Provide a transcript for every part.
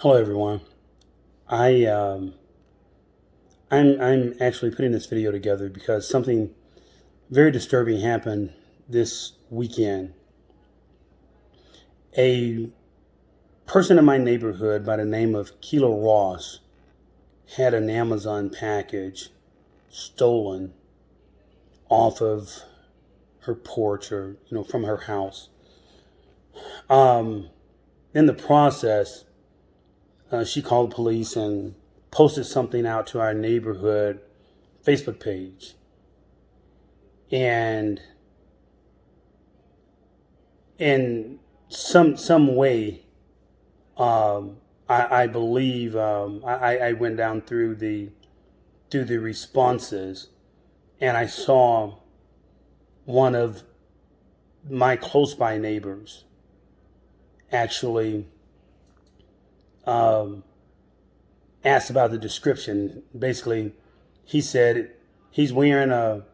Hello, everyone. I I'm actually putting this video together because something very disturbing happened this weekend. A person in my neighborhood by the name of Kilo Ross had an Amazon package stolen off of her porch, or from her house. Um, in the process, she called the police and posted something out to our neighborhood Facebook page. And in some way, I believe I went down through the responses, and I saw one of my close by neighbors actually um, asked about the description. Basically, he said he's wearing a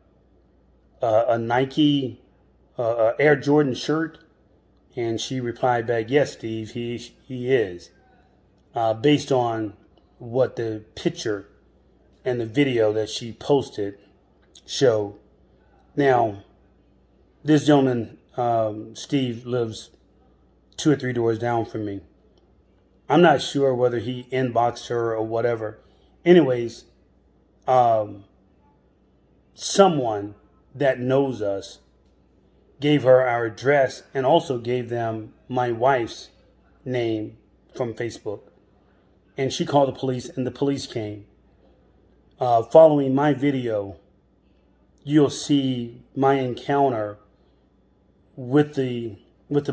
Nike Air Jordan shirt, and she replied back, "Yes, Steve, he is," based on what the picture and the video that she posted showed. Now, this gentleman, Steve, lives two or three doors down from me. I'm not sure whether he inboxed her or whatever. Anyways, um, someone that knows us gave her our address and also gave them my wife's name from Facebook. And she called the police, and the police came. Following my video, you'll see my encounter with the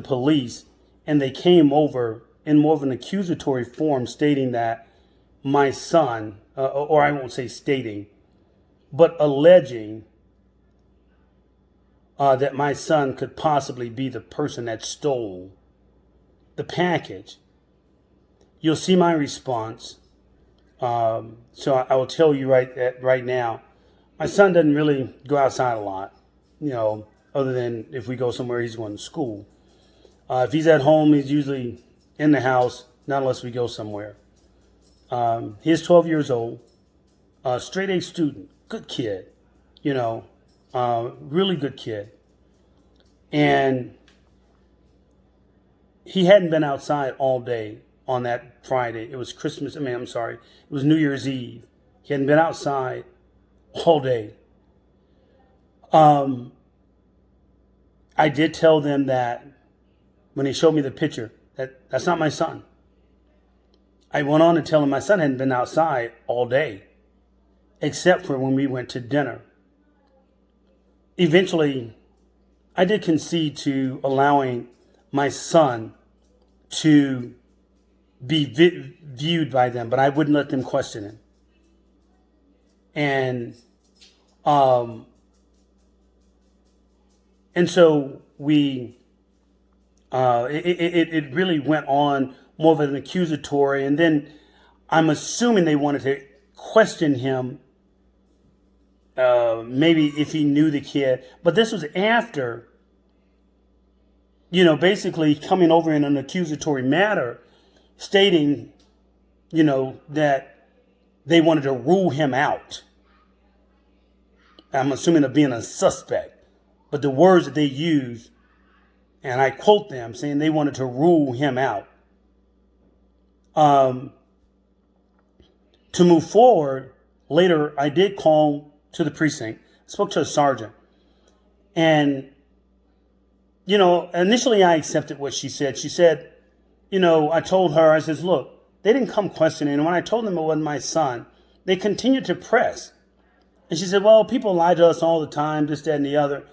police, and they came over in more of an accusatory form, stating that my son, or I won't say stating, but alleging that my son could possibly be the person that stole the package. You'll see my response. So I will tell you right now, my son doesn't really go outside a lot, other than if we go somewhere, he's going to school. If he's at home, he's usually in the house, not unless we go somewhere. He's 12 years old, straight A student, good kid, really good kid. And he hadn't been outside all day on that Friday. It was Christmas. I'm sorry. It was New Year's Eve. He hadn't been outside all day. I did tell them that when he showed me the picture, that's not my son. I went on to tell him my son hadn't been outside all day, except for when we went to dinner. Eventually, I did concede to allowing my son to be viewed by them, but I wouldn't let them question him. And so it really went on more of an accusatory, and then I'm assuming they wanted to question him, maybe if he knew the kid. But this was after, basically coming over in an accusatory manner, stating, that they wanted to rule him out. I'm assuming of being a suspect. But the words that they used, and I quote them, saying they wanted to rule him out. To move forward, later I did call to the precinct, spoke to a sergeant. And, initially I accepted what she said. She said, I told her, I says, look, they didn't come questioning. And when I told them it wasn't my son, they continued to press. And she said, well, people lie to us all the time, this, that, and the other.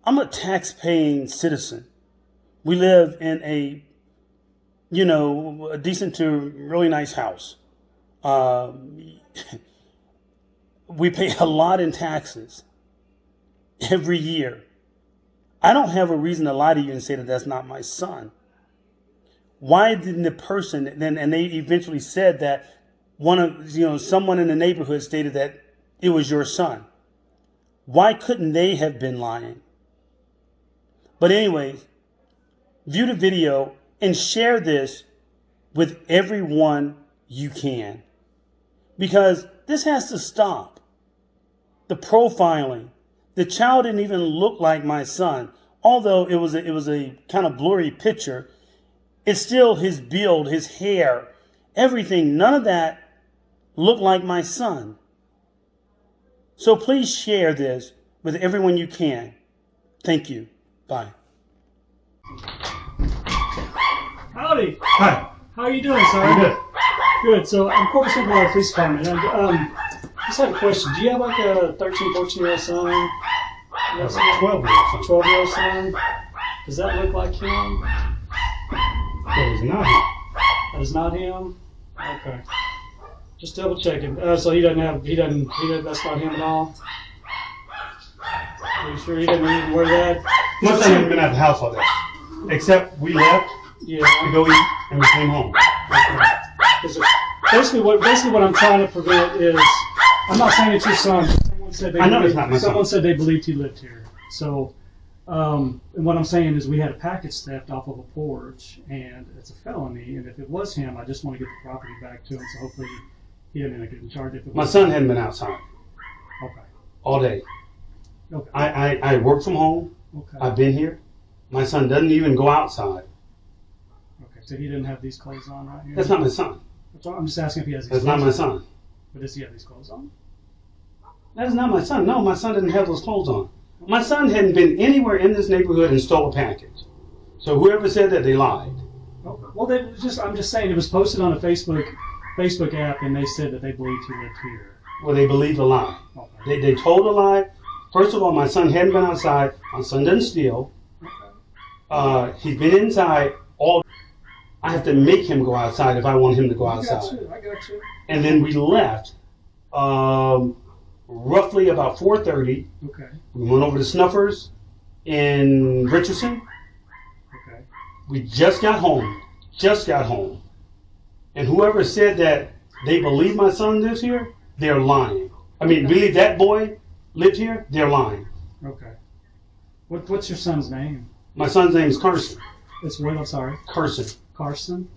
I'm a tax-paying citizen. We live in a decent to really nice house. We pay a lot in taxes every year. I don't have a reason to lie to you and say that that's not my son. Why didn't the person then? And they eventually said that someone in the neighborhood stated that it was your son. Why couldn't they have been lying? But anyways, view the video and share this with everyone you can. Because this has to stop. The profiling. The child didn't even look like my son. Although it was a kind of blurry picture, it's still his build, his hair, everything. None of that looked like my son. So please share this with everyone you can. Thank you. Bye. Howdy. Hi. How are you doing, sir? I'm good. Good. So I'm Corpus Christi Police Department. And, just have a question. Do you have like a 13, 14-year-old son? That's a 12-year-old son. 12-year-old son? Does that look like him? That is not him. That is not him? Okay. Just double checking. So he doesn't, that's not him at all? Are you sure he doesn't even wear that? My son hasn't been at the house all day. Except we left to go eat and we came home. Okay. Basically what I'm trying to prevent is, I'm not saying it's your son. Someone said someone said they believed he lived here. So, and what I'm saying is we had a package theft off of a porch, and it's a felony. And if it was him, I just want to get the property back to him. So hopefully he didn't get in charge. If it My son hadn't been outside Okay. all day. Okay. I work from home. Okay. I've been here. My son doesn't even go outside. Okay. So he didn't have these clothes on right here? That's not my son. I'm just asking if he has these That's clothes not my son. But does he have these clothes on? That is not my son. No, my son didn't have those clothes on. My son hadn't been anywhere in this neighborhood and stole a package. So whoever said that, they lied. Okay. Well, I'm just saying it was posted on a Facebook app, and they said that they believed he lived here. Well, they believed a lie. Okay. They told a lie. First of all, my son hadn't been outside. My son doesn't steal. Okay. He's been inside all. I have to make him go outside if I want him to go outside. I got you. And then we left roughly about 4:30. Okay. We went over to Snuffers in Richardson. Okay. We just got home. And whoever said that they believe my son lives here, they're lying. I mean, believe that boy lived here, they're lying. Okay. What's your son's name? My son's name is Carson. It's what? I'm sorry. Carson. Carson?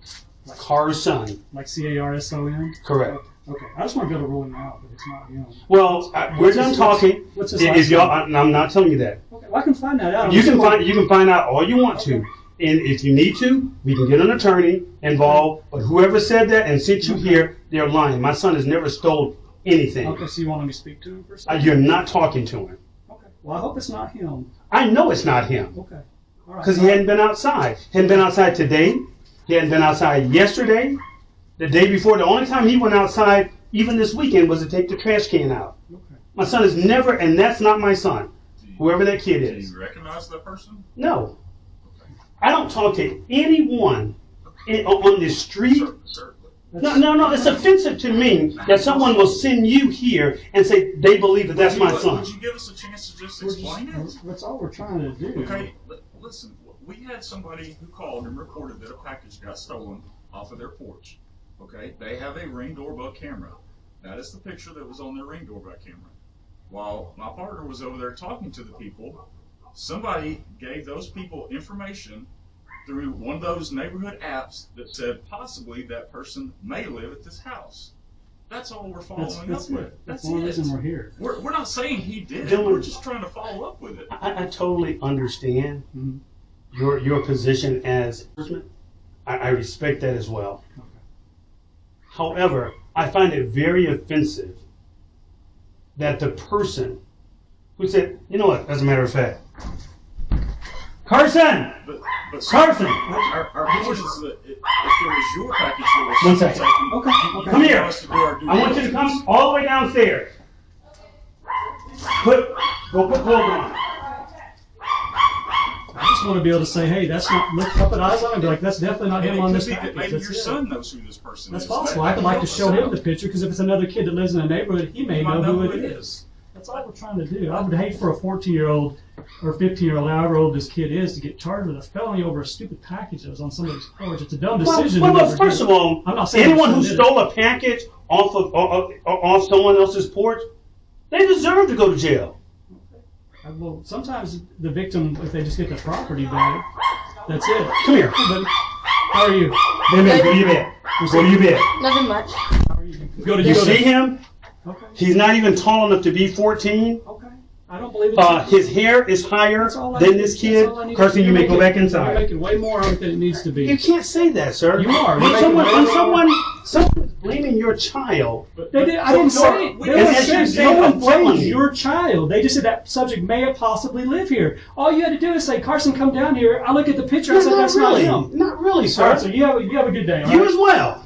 Carson. Like Carson? Correct. Okay. I just want to be able to rule him out, but it's not him. Well, we're done talking. What's his If last y'all, name? I'm not telling you that. Okay. Well, I can find that out. You can find out all you want to. And if you need to, we can get an attorney involved. But whoever said that and sent you here, they're lying. My son has never stole anything. Okay, so you want me to speak to him for a second? You're not talking to him. Okay. Well, I hope it's not him. I know it's not him. Okay. All right. Because he hadn't been outside. He hadn't been outside today. He hadn't been outside yesterday. The day before. The only time he went outside, even this weekend, was to take the trash can out. Okay. My son is never, and that's not my son. Whoever that kid is. Do you recognize that person? No. I don't talk to anyone on the street. Certainly. No. It's offensive to me that someone will send you here and say they believe that that's my son. Would you give us a chance to just explain it? That's all we're trying to do. Okay, listen. We had somebody who called and reported that a package got stolen off of their porch. Okay, they have a Ring doorbell camera. That is the picture that was on their Ring doorbell camera. While my partner was over there talking to the people, somebody gave those people information through one of those neighborhood apps that said possibly that person may live at this house. That's all we're following up with. That's the only reason we're here. We're not saying he did it. Gentlemen, We're just trying to follow up with it. I totally understand Mm-hmm. your position as I respect that as well. Okay. However, I find it very offensive that the person who said, you know what, as a matter of fact, Carson! But Carson! our point is that if it was your package that was One second. taken, Okay. Come here. us to do our due I want you to come all the way downstairs. Go put clothes on. I just want to be able to say, hey, that's not, look up at eyes on him and be like, that's definitely not him on And it this could be that package. maybe That's your it. son knows who this person That's is. possible. That I'd like to help show us him out. the picture because if it's another kid that lives in a neighborhood, he may You might know who it is. That's all we're trying to do. I would hate for a 14-year-old or 15-year-old, however old this kid is, to get charged with a felony over a stupid package that was on somebody's porch. It's a dumb decision. Well, first of all, I'm not saying anyone my who son did stole a package off someone else's porch, they deserve to go to jail. Well, sometimes the victim, if they just get their property back, that's it. Come here. But How are you? Then go to your bed. Go to your bed. Nothing much. How are you? Go to You see him? Okay. He's not even tall enough to be 14. Okay. I don't believe it's. His hair is higher That's all I than need- this that's kid. all I need. Carson, you may go back You're inside. making way more of it than it needs to be. You can't say that, sir. You are. When You're someone, making when way someone is blaming your child. They did, I didn't say it. we They don't didn't have say to it. say No it. one I'm telling blames you. your child. They just said that subject may have possibly lived here. All you had to do is say, Carson, come down here. I look at the picture. I said, Not that's really. not him. Not really, All sir. right, so you have a good day. All You right? as well.